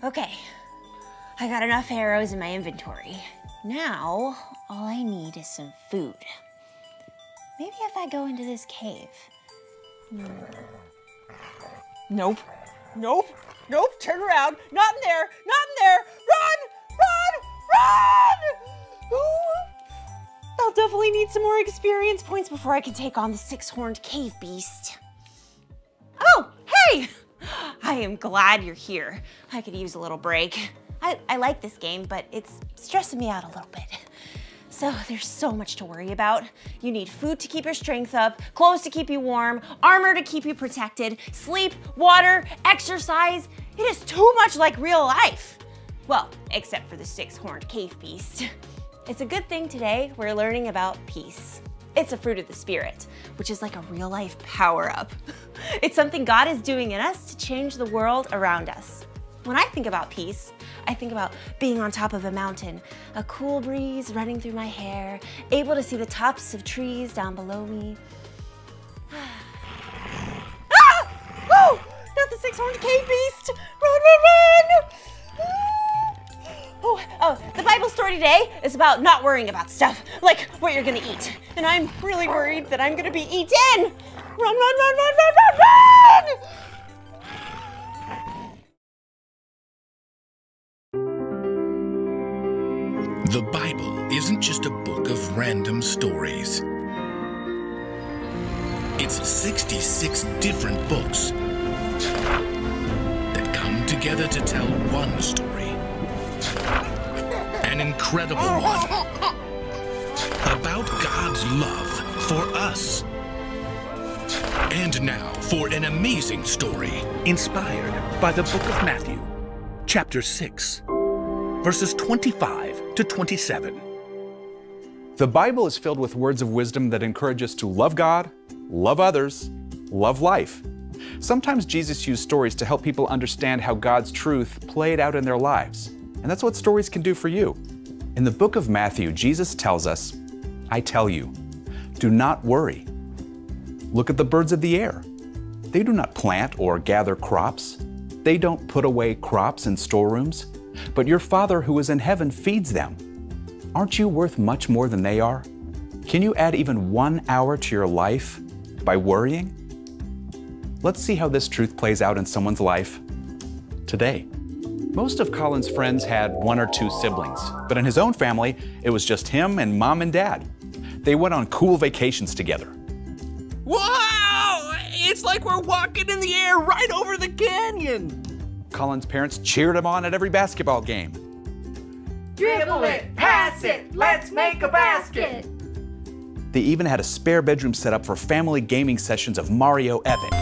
Okay, I got enough arrows in my inventory. Now, all I need is some food. Maybe if I go into this cave. Nope, nope, nope, turn around. Not in there, not in there. Run! Ooh. I'll definitely need some more experience points before I can take on the six-horned cave beast. Oh, hey! I am glad you're here. I could use a little break. I like this game, but it's stressing me out a little bit. So there's so much to worry about. You need food to keep your strength up, clothes to keep you warm, armor to keep you protected, sleep, water, exercise. It is too much like real life. Well, except for the six-horned cave beast. It's a good thing today we're learning about peace. It's a fruit of the spirit, which is like a real-life power-up. It's something God is doing in us to change the world around us. When I think about peace, I think about being on top of a mountain, a cool breeze running through my hair, able to see the tops of trees down below me. Ah! Oh, not the six-horned cave beast! Run, run, run! Oh, the Bible story today is about not worrying about stuff, like what you're gonna eat. And I'm really worried that I'm gonna be eaten! Run, run, run, run, run, run, run! The Bible isn't just a book of random stories. It's 66 different books that come together to tell one story. An incredible one. About God's love for us. And now for an amazing story. Inspired by the book of Matthew, chapter 6, verses 25 to 27. The Bible is filled with words of wisdom that encourage us to love God, love others, love life. Sometimes Jesus used stories to help people understand how God's truth played out in their lives. And that's what stories can do for you. In the book of Matthew, Jesus tells us, I tell you, do not worry. Look at the birds of the air. They do not plant or gather crops. They don't put away crops in storerooms. But your Father who is in heaven feeds them. Aren't you worth much more than they are? Can you add even 1 hour to your life by worrying? Let's see how this truth plays out in someone's life today. Most of Colin's friends had 1 or 2 siblings, but in his own family, it was just him and Mom and Dad. They went on cool vacations together. Wow! It's like we're walking in the air right over the canyon! Colin's parents cheered him on at every basketball game. Dribble it, pass it, let's make a basket! They even had a spare bedroom set up for family gaming sessions of Mario Epic.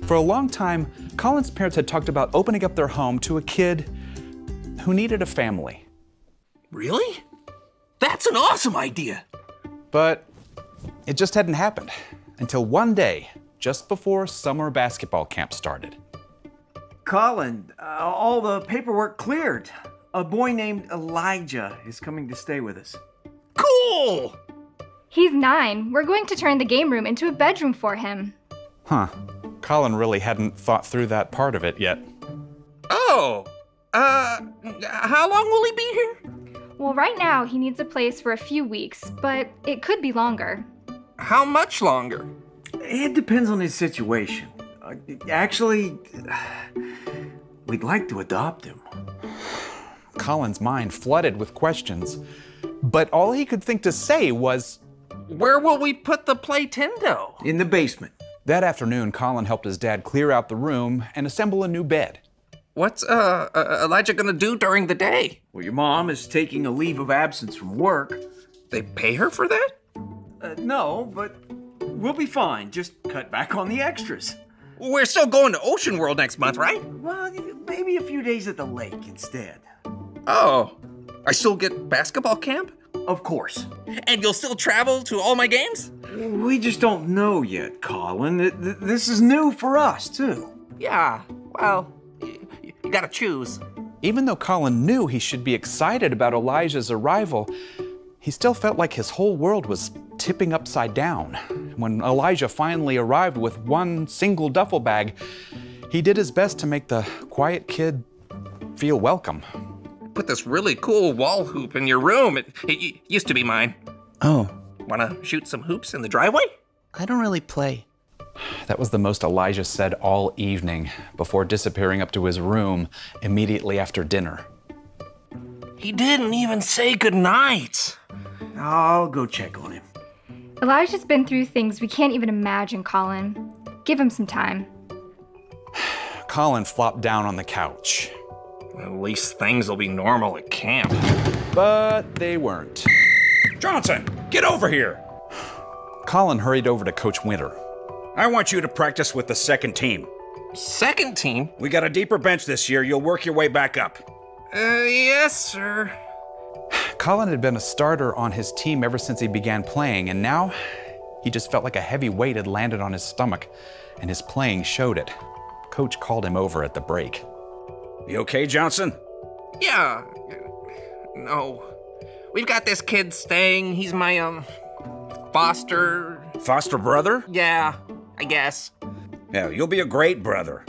For a long time, Colin's parents had talked about opening up their home to a kid who needed a family. Really? That's an awesome idea! But it just hadn't happened until one day, just before summer basketball camp started. Colin, all the paperwork cleared. A boy named Elijah is coming to stay with us. Cool! He's 9. We're going to turn the game room into a bedroom for him. Huh. Colin really hadn't thought through that part of it yet. Oh, how long will he be here? Well, right now he needs a place for a few weeks, but it could be longer. How much longer? It depends on his situation. Actually, we'd like to adopt him. Colin's mind flooded with questions, but all he could think to say was, where will we put the Playtendo? In the basement. That afternoon, Colin helped his dad clear out the room and assemble a new bed. What's Elijah gonna do during the day? Well, your mom is taking a leave of absence from work. They pay her for that? No, but we'll be fine. Just cut back on the extras. We're still going to Ocean World next month, right? Well, maybe a few days at the lake instead. Oh, I still get basketball camp? Of course. And you'll still travel to all my games? We just don't know yet, Colin. This is new for us, too. Yeah, well, you gotta choose. Even though Colin knew he should be excited about Elijah's arrival, he still felt like his whole world was tipping upside down. When Elijah finally arrived with one single duffel bag, he did his best to make the quiet kid feel welcome. Put this really cool wall hoop in your room. It used to be mine. Oh, Wanna shoot some hoops in the driveway? I don't really play. That was the most Elijah said all evening before disappearing up to his room immediately after dinner. He didn't even say goodnight. I'll go check on him. Elijah's been through things we can't even imagine, Colin. Give him some time. Colin flopped down on the couch. At least things will be normal at camp. But they weren't. Johnson, get over here. Colin hurried over to Coach Winter. I want you to practice with the second team. Second team? We got a deeper bench this year. You'll work your way back up. Yes, sir. Colin had been a starter on his team ever since he began playing, and now he just felt like a heavy weight had landed on his stomach, and his playing showed it. Coach called him over at the break. You okay, Johnson? Yeah. No. We've got this kid staying. He's my, foster brother? Yeah, I guess. Yeah, you'll be a great brother.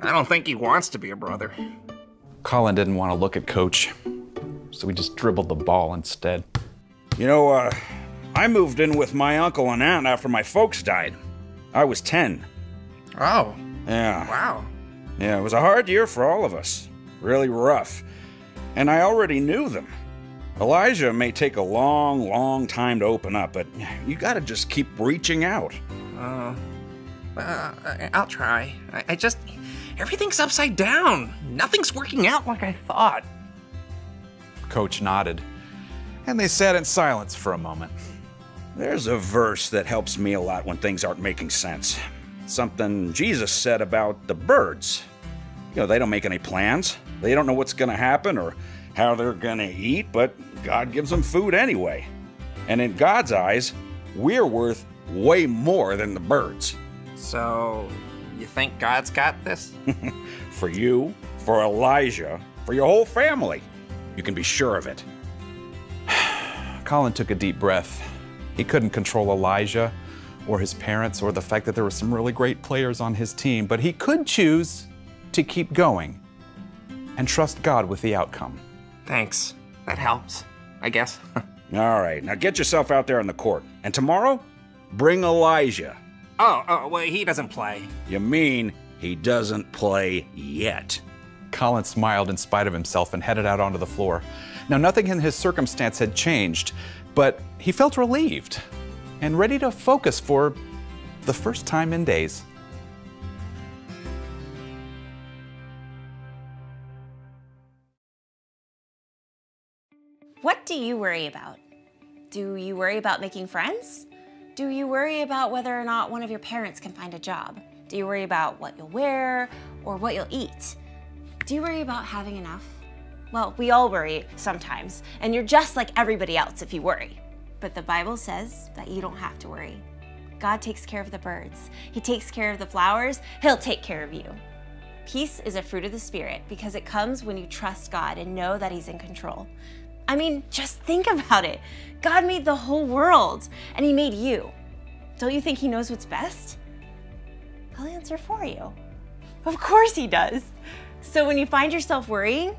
I don't think he wants to be a brother. Colin didn't want to look at Coach, so he just dribbled the ball instead. You know, I moved in with my uncle and aunt after my folks died. I was 10. Oh. Yeah. Wow. Yeah, it was a hard year for all of us. Really rough. And I already knew them. Elijah may take a long, long time to open up, but you gotta just keep reaching out. I'll try. I just... Everything's upside down. Nothing's working out like I thought. Coach nodded, and they sat in silence for a moment. There's a verse that helps me a lot when things aren't making sense. Something Jesus said about the birds. You know, they don't make any plans. They don't know what's gonna happen or how they're gonna eat, but God gives them food anyway. And in God's eyes, we're worth way more than the birds. So, you think God's got this? For you, for Elijah, for your whole family. You can be sure of it. Colin took a deep breath. He couldn't control Elijah or his parents or the fact that there were some really great players on his team, but he could choose to keep going and trust God with the outcome. Thanks. That helps, I guess. All right, now get yourself out there on the court. And tomorrow, bring Elijah. Oh, well, he doesn't play. You mean he doesn't play yet? Colin smiled in spite of himself and headed out onto the floor. Now, nothing in his circumstance had changed, but he felt relieved and ready to focus for the first time in days. What do you worry about? Do you worry about making friends? Do you worry about whether or not one of your parents can find a job? Do you worry about what you'll wear or what you'll eat? Do you worry about having enough? Well, we all worry sometimes, and you're just like everybody else if you worry. But the Bible says that you don't have to worry. God takes care of the birds. He takes care of the flowers. He'll take care of you. Peace is a fruit of the Spirit because it comes when you trust God and know that He's in control. I mean, just think about it. God made the whole world, and He made you. Don't you think He knows what's best? I'll answer for you. Of course He does. So when you find yourself worrying,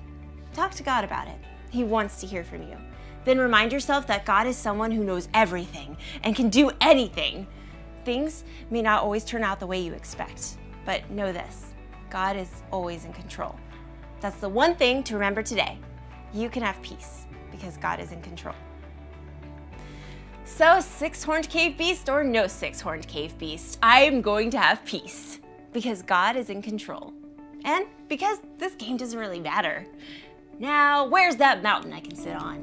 talk to God about it. He wants to hear from you. Then remind yourself that God is someone who knows everything and can do anything. Things may not always turn out the way you expect, but know this, God is always in control. That's the one thing to remember today. You can have peace because God is in control. So, six-horned cave beast or no six-horned cave beast, I'm going to have peace because God is in control. And because this game doesn't really matter. Now, where's that mountain I can sit on?